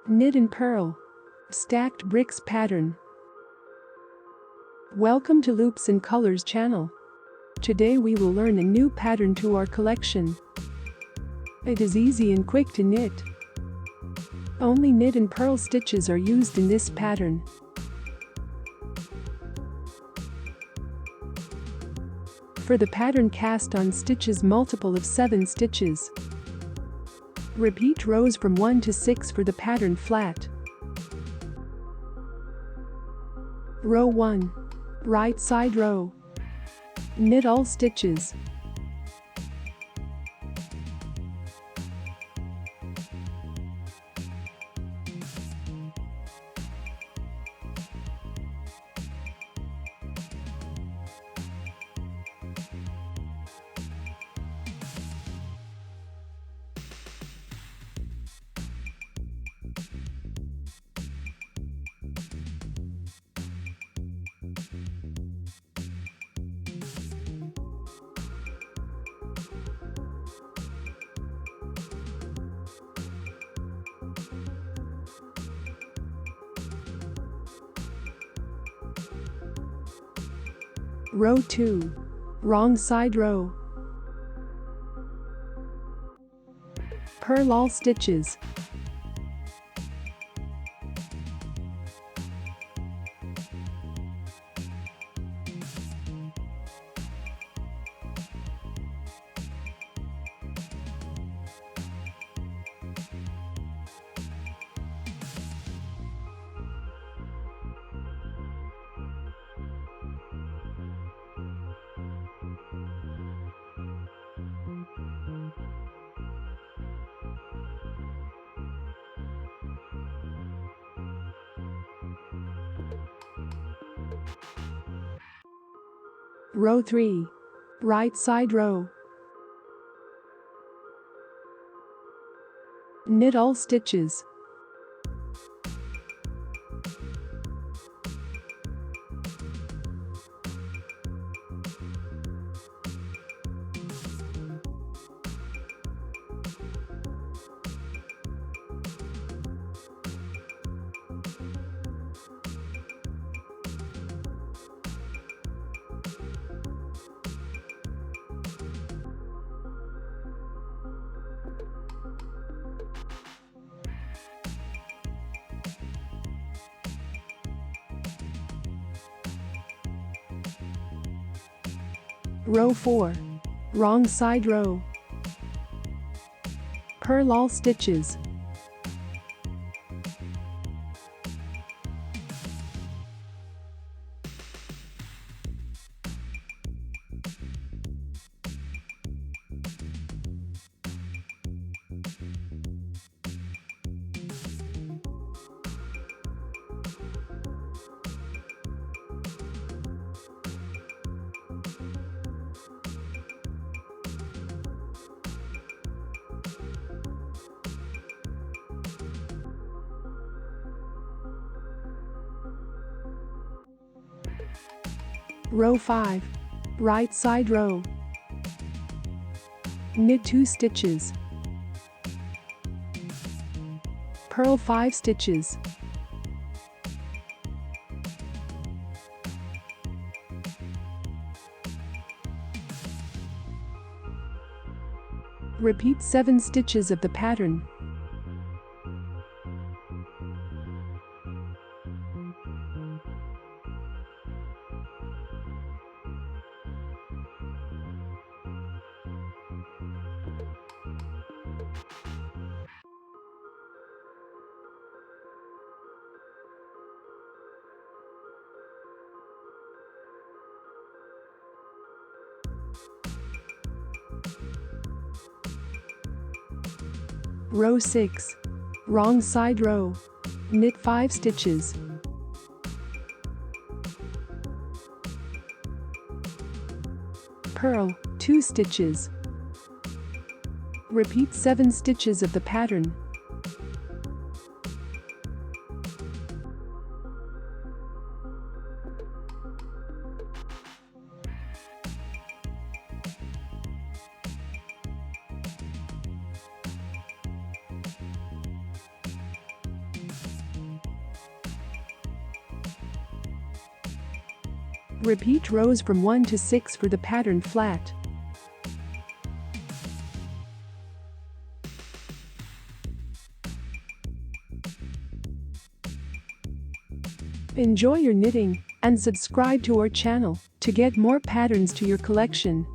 Knit and purl. Stacked bricks pattern. Welcome to Loops and Colors channel. Today we will learn a new pattern to our collection. It is easy and quick to knit. Only knit and purl stitches are used in this pattern. For the pattern, cast on stitches multiple of 7 stitches. Repeat rows from 1 to 6 for the pattern flat. Row 1. Right side row. Knit all stitches. Row 2. Wrong side row. Purl all stitches. Row 3. Right side row. Knit all stitches. Row 4. Wrong side row. Purl all stitches. Row 5. Right side row. Knit 2 stitches. Purl 5 stitches. Repeat 7 stitches of the pattern. Row 6. Wrong side row. Knit 5 stitches. Purl 2 stitches. Repeat 7 stitches of the pattern. Repeat rows from 1 to 6 for the pattern flat. Enjoy your knitting and subscribe to our channel to get more patterns to your collection.